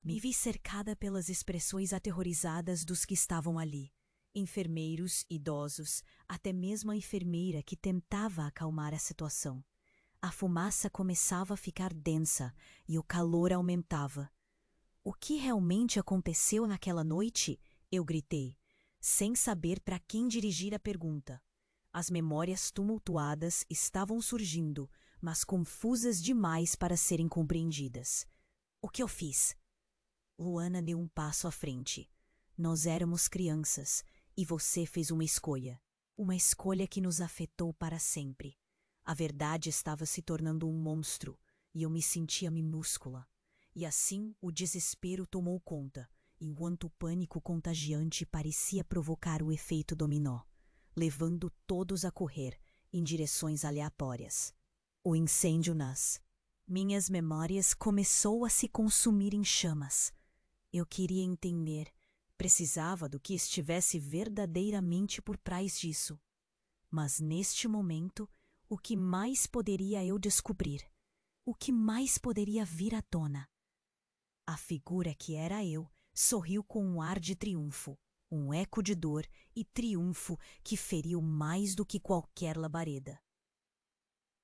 S1: me vi cercada pelas expressões aterrorizadas dos que estavam ali. Enfermeiros, idosos, até mesmo a enfermeira que tentava acalmar a situação. A fumaça começava a ficar densa e o calor aumentava. O que realmente aconteceu naquela noite? Eu gritei, sem saber para quem dirigir a pergunta. As memórias tumultuadas estavam surgindo, mas confusas demais para serem compreendidas. O que eu fiz? Luana deu um passo à frente. Nós éramos crianças e você fez uma escolha. Uma escolha que nos afetou para sempre. A verdade estava se tornando um monstro e eu me sentia minúscula. E assim o desespero tomou conta, enquanto o pânico contagiante parecia provocar o efeito dominó, levando todos a correr em direções aleatórias. O incêndio nas minhas memórias começou a se consumir em chamas. Eu queria entender, precisava do que estivesse verdadeiramente por trás disso. Mas neste momento, o que mais poderia eu descobrir? O que mais poderia vir à tona? A figura que era eu sorriu com um ar de triunfo, um eco de dor e triunfo que feriu mais do que qualquer labareda.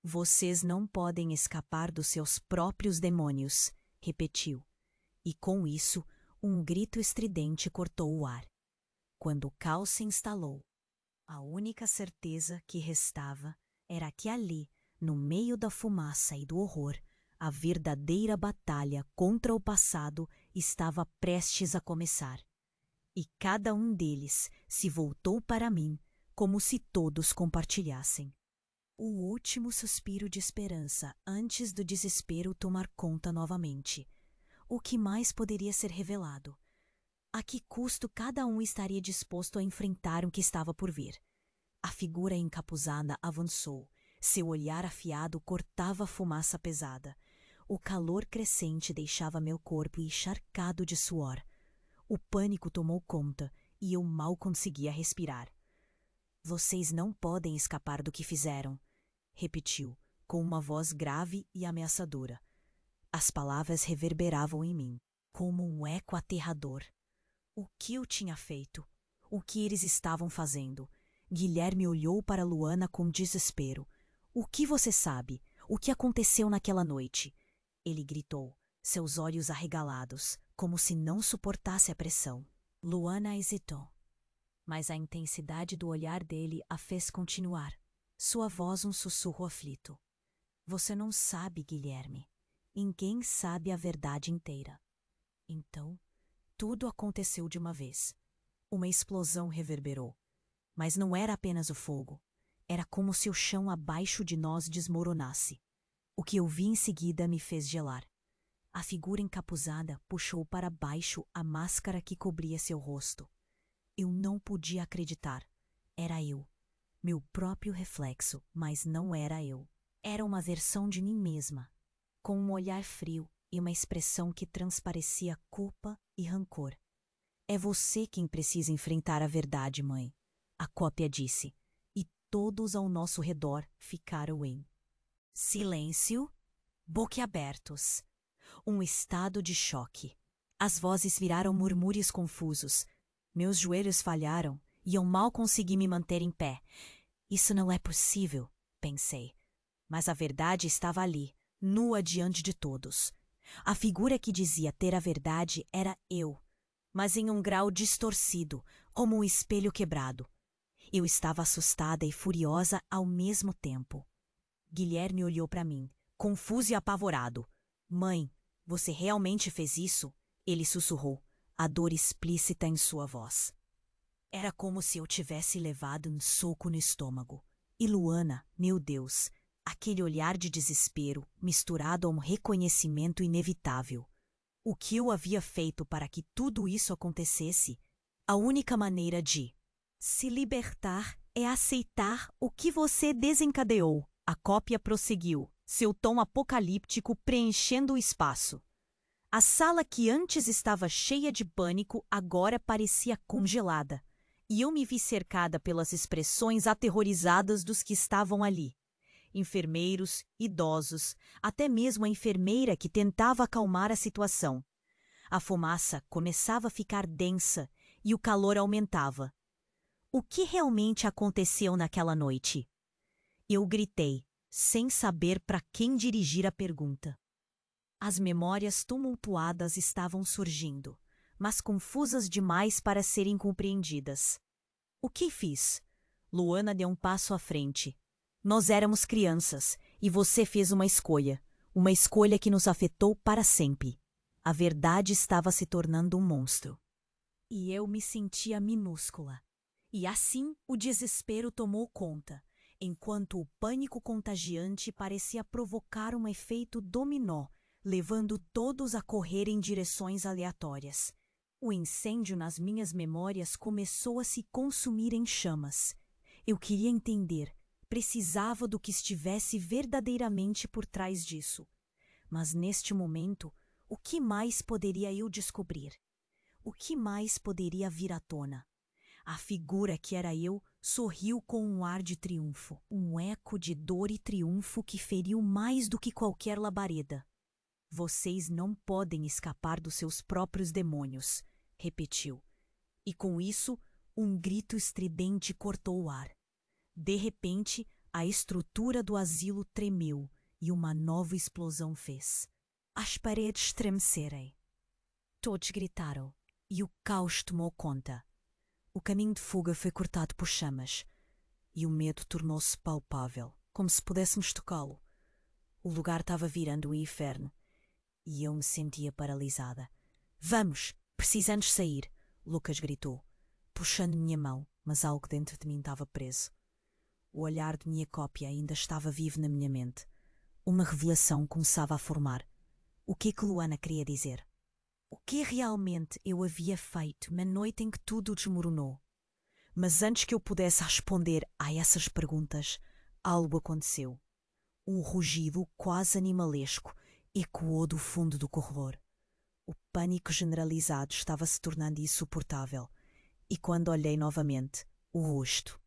S1: Vocês não podem escapar dos seus próprios demônios, repetiu. E com isso, um grito estridente cortou o ar. Quando o caos se instalou, a única certeza que restava era que ali, no meio da fumaça e do horror, a verdadeira batalha contra o passado estava prestes a começar. E cada um deles se voltou para mim como se todos compartilhassem. O último suspiro de esperança antes do desespero tomar conta novamente. O que mais poderia ser revelado? A que custo cada um estaria disposto a enfrentar o que estava por vir? A figura encapuzada avançou. Seu olhar afiado cortava a fumaça pesada. O calor crescente deixava meu corpo encharcado de suor. O pânico tomou conta e eu mal conseguia respirar. Vocês não podem escapar do que fizeram, repetiu, com uma voz grave e ameaçadora. As palavras reverberavam em mim, como um eco aterrador. O que eu tinha feito? O que eles estavam fazendo? Guilherme olhou para Luana com desespero. O que você sabe? O que aconteceu naquela noite? Ele gritou, seus olhos arregalados, como se não suportasse a pressão. Luana hesitou, mas a intensidade do olhar dele a fez continuar. Sua voz um sussurro aflito. Você não sabe, Guilherme. Ninguém sabe a verdade inteira. Então, tudo aconteceu de uma vez. Uma explosão reverberou. Mas não era apenas o fogo. Era como se o chão abaixo de nós desmoronasse. O que eu vi em seguida me fez gelar. A figura encapuzada puxou para baixo a máscara que cobria seu rosto. Eu não podia acreditar. Era eu. Meu próprio reflexo, mas não era eu. Era uma versão de mim mesma, com um olhar frio e uma expressão que transparecia culpa e rancor. É você quem precisa enfrentar a verdade, mãe, a cópia disse, e todos ao nosso redor ficaram em silêncio, boquiabertos. Um estado de choque. As vozes viraram murmúrios confusos. Meus joelhos falharam e eu mal consegui me manter em pé. Isso não é possível, pensei. Mas a verdade estava ali, nua diante de todos. A figura que dizia ter a verdade era eu, mas em um grau distorcido, como um espelho quebrado. Eu estava assustada e furiosa ao mesmo tempo. Guilherme olhou para mim, confuso e apavorado. Mãe, você realmente fez isso? Ele sussurrou, a dor explícita em sua voz. Era como se eu tivesse levado um soco no estômago. E Luana, meu Deus, aquele olhar de desespero misturado a um reconhecimento inevitável. O que eu havia feito para que tudo isso acontecesse? A única maneira de se libertar é aceitar o que você desencadeou. A cópia prosseguiu, seu tom apocalíptico preenchendo o espaço. A sala que antes estava cheia de pânico agora parecia congelada, e eu me vi cercada pelas expressões aterrorizadas dos que estavam ali. Enfermeiros, idosos, até mesmo a enfermeira que tentava acalmar a situação. A fumaça começava a ficar densa e o calor aumentava. O que realmente aconteceu naquela noite? Eu gritei, sem saber para quem dirigir a pergunta. As memórias tumultuadas estavam surgindo, mas confusas demais para serem compreendidas. O que fiz? Luana deu um passo à frente. Nós éramos crianças, e você fez uma escolha que nos afetou para sempre. A verdade estava se tornando um monstro. E eu me sentia minúscula. E assim o desespero tomou conta, enquanto o pânico contagiante parecia provocar um efeito dominó, levando todos a correr em direções aleatórias. O incêndio nas minhas memórias começou a se consumir em chamas. Eu queria entender, precisava do que estivesse verdadeiramente por trás disso. Mas neste momento, o que mais poderia eu descobrir? O que mais poderia vir à tona? A figura que era eu sorriu com um ar de triunfo, um eco de dor e triunfo que feriu mais do que qualquer labareda. Vocês não podem escapar dos seus próprios demônios, repetiu. E com isso, um grito estridente cortou o ar. De repente, a estrutura do asilo tremeu e uma nova explosão fez. As paredes estremecerem. Todos gritaram e o caos tomou conta. O caminho de fuga foi cortado por chamas e o medo tornou-se palpável, como se pudéssemos tocá-lo. O lugar estava virando um inferno e eu me sentia paralisada. Vamos, precisamos sair, Lucas gritou, puxando minha mão, mas algo dentro de mim estava preso. O olhar de minha cópia ainda estava vivo na minha mente. Uma revelação começava a formar. O que Luana queria dizer? O que realmente eu havia feito na noite em que tudo desmoronou? Mas antes que eu pudesse responder a essas perguntas, algo aconteceu. Um rugido quase animalesco ecoou do fundo do corredor. O pânico generalizado estava se tornando insuportável, e quando olhei novamente, o rosto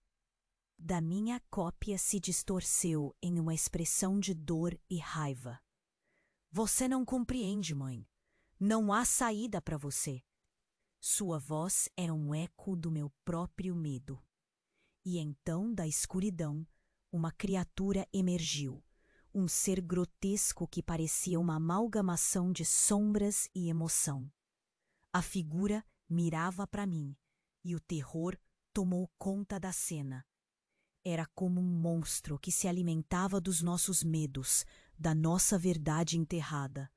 S1: da minha cópia se distorceu em uma expressão de dor e raiva. Você não compreende, mãe. Não há saída para você. Sua voz era um eco do meu próprio medo. E então, da escuridão, uma criatura emergiu. Um ser grotesco que parecia uma amalgamação de sombras e emoção. A figura mirava para mim, e o terror tomou conta da cena. Era como um monstro que se alimentava dos nossos medos, da nossa verdade enterrada.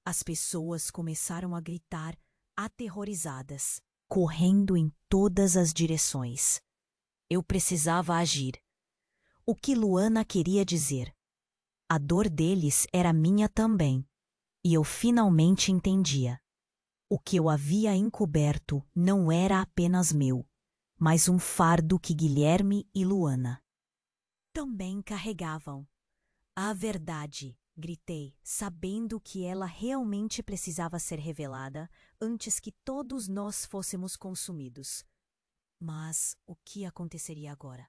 S1: As pessoas começaram a gritar, aterrorizadas, correndo em todas as direções. Eu precisava agir. O que Luana queria dizer? A dor deles era minha também, e eu finalmente entendia. O que eu havia encoberto não era apenas meu, mas um fardo que Guilherme e Luana também carregavam. A verdade, gritei, sabendo que ela realmente precisava ser revelada antes que todos nós fôssemos consumidos. Mas o que aconteceria agora?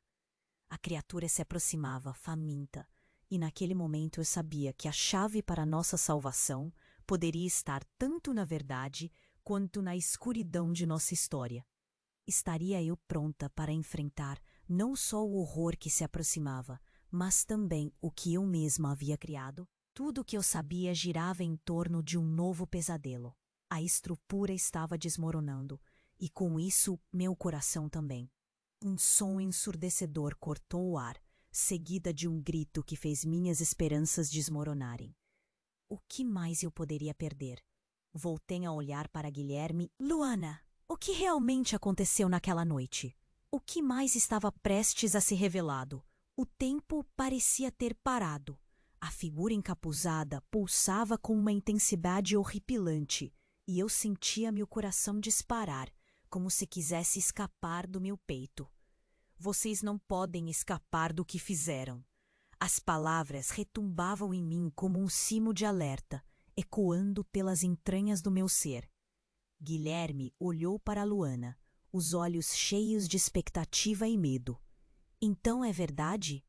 S1: A criatura se aproximava, faminta, e naquele momento eu sabia que a chave para a nossa salvação poderia estar tanto na verdade quanto na escuridão de nossa história. Estaria eu pronta para enfrentar não só o horror que se aproximava, mas também o que eu mesma havia criado. Tudo o que eu sabia girava em torno de um novo pesadelo. A estrutura estava desmoronando, e com isso meu coração também. Um som ensurdecedor cortou o ar, seguida de um grito que fez minhas esperanças desmoronarem. O que mais eu poderia perder? Voltei a olhar para Guilherme. Luana, o que realmente aconteceu naquela noite? O que mais estava prestes a ser revelado? O tempo parecia ter parado. A figura encapuzada pulsava com uma intensidade horripilante, e eu sentia meu coração disparar, como se quisesse escapar do meu peito. Vocês não podem escapar do que fizeram. As palavras retumbavam em mim como um sino de alerta, ecoando pelas entranhas do meu ser. Guilherme olhou para Luana, os olhos cheios de expectativa e medo. Então é verdade?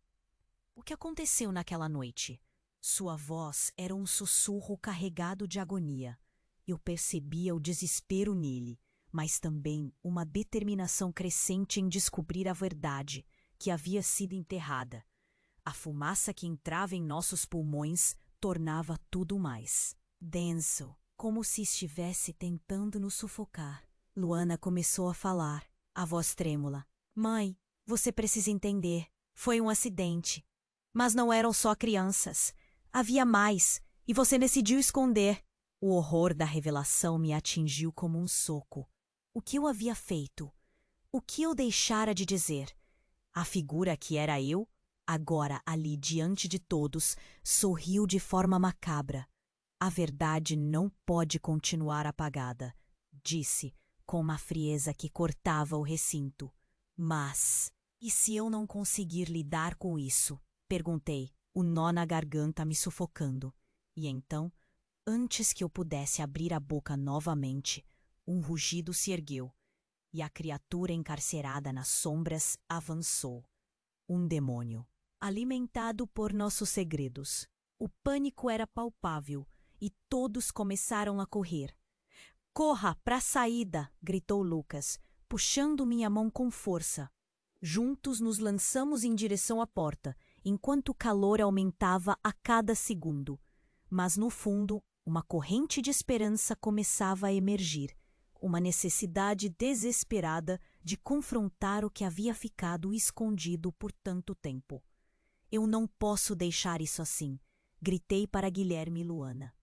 S1: O que aconteceu naquela noite? Sua voz era um sussurro carregado de agonia. Eu percebia o desespero nele, mas também uma determinação crescente em descobrir a verdade, que havia sido enterrada. A fumaça que entrava em nossos pulmões tornava tudo mais denso, como se estivesse tentando nos sufocar. Luana começou a falar, a voz trêmula. Mãe, você precisa entender. Foi um acidente. Mas não eram só crianças. Havia mais, e você decidiu esconder. O horror da revelação me atingiu como um soco. O que eu havia feito? O que eu deixara de dizer? A figura que era eu, agora ali diante de todos, sorriu de forma macabra. A verdade não pode continuar apagada, disse, com uma frieza que cortava o recinto. Mas, e se eu não conseguir lidar com isso? Perguntei, o nó na garganta me sufocando. E então, antes que eu pudesse abrir a boca novamente, um rugido se ergueu, e a criatura encarcerada nas sombras avançou. Um demônio, alimentado por nossos segredos. O pânico era palpável, e todos começaram a correr. Corra para a saída! Gritou Lucas, puxando minha mão com força. Juntos nos lançamos em direção à porta, enquanto o calor aumentava a cada segundo. Mas no fundo, uma corrente de esperança começava a emergir, uma necessidade desesperada de confrontar o que havia ficado escondido por tanto tempo. Eu não posso deixar isso assim, gritei para Guilherme e Luana.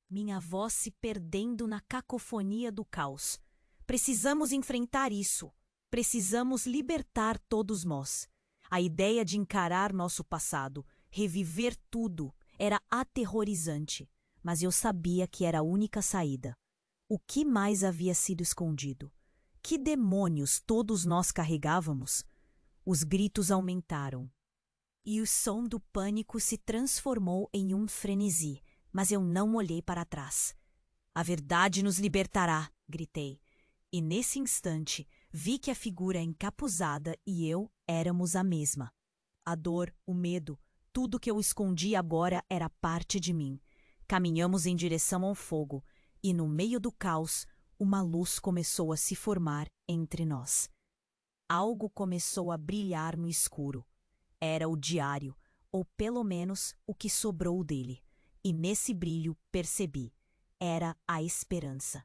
S1: Minha voz se perdendo na cacofonia do caos. Precisamos enfrentar isso. Precisamos libertar todos nós. A ideia de encarar nosso passado, reviver tudo, era aterrorizante, mas eu sabia que era a única saída. O que mais havia sido escondido? Que demônios todos nós carregávamos? Os gritos aumentaram, e o som do pânico se transformou em um frenesi, mas eu não olhei para trás. A verdade nos libertará, gritei, e nesse instante vi que a figura encapuzada e eu éramos a mesma. A dor, o medo, tudo que eu escondi agora era parte de mim. Caminhamos em direção ao fogo, e no meio do caos, uma luz começou a se formar entre nós. Algo começou a brilhar no escuro. Era o diário, ou pelo menos o que sobrou dele. E nesse brilho percebi. Era a esperança.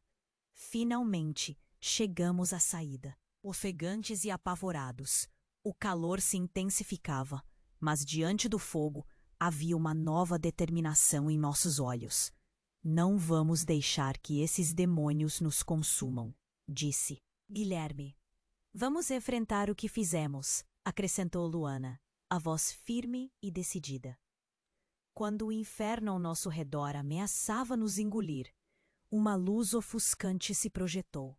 S1: Finalmente, chegamos à saída. Ofegantes e apavorados. O calor se intensificava, mas diante do fogo havia uma nova determinação em nossos olhos. Não vamos deixar que esses demônios nos consumam, disse. Guilherme, vamos enfrentar o que fizemos, acrescentou Luana, a voz firme e decidida. Quando o inferno ao nosso redor ameaçava nos engolir, uma luz ofuscante se projetou,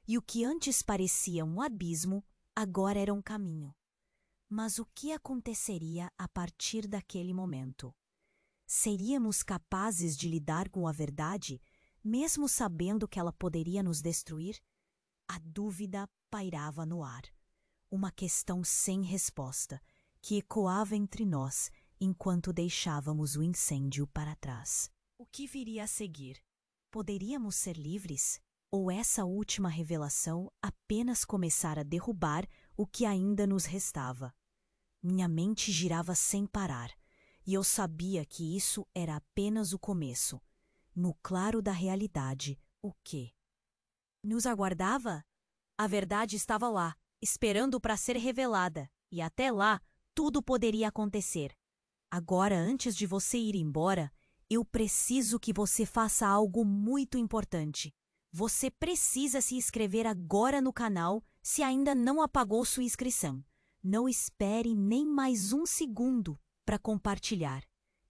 S1: e o que antes parecia um abismo, agora era um caminho. Mas o que aconteceria a partir daquele momento? Seríamos capazes de lidar com a verdade, mesmo sabendo que ela poderia nos destruir? A dúvida pairava no ar, uma questão sem resposta, que ecoava entre nós enquanto deixávamos o incêndio para trás. O que viria a seguir? Poderíamos ser livres? Ou essa última revelação apenas começar a derrubar o que ainda nos restava. Minha mente girava sem parar, e eu sabia que isso era apenas o começo. No claro da realidade, o quê? Nos aguardava? A verdade estava lá, esperando para ser revelada, e até lá tudo poderia acontecer. Agora, antes de você ir embora, eu preciso que você faça algo muito importante. Você precisa se inscrever agora no canal se ainda não apagou sua inscrição. Não espere nem mais um segundo para compartilhar.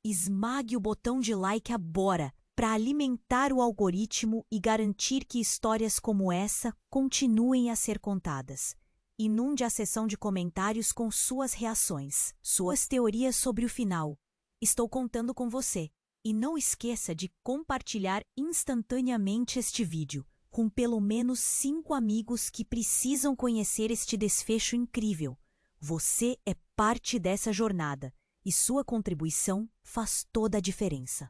S1: Esmague o botão de like agora para alimentar o algoritmo e garantir que histórias como essa continuem a ser contadas. Inunde a seção de comentários com suas reações, suas teorias sobre o final. Estou contando com você. E não esqueça de compartilhar instantaneamente este vídeo com pelo menos 5 amigos que precisam conhecer este desfecho incrível. Você é parte dessa jornada e sua contribuição faz toda a diferença.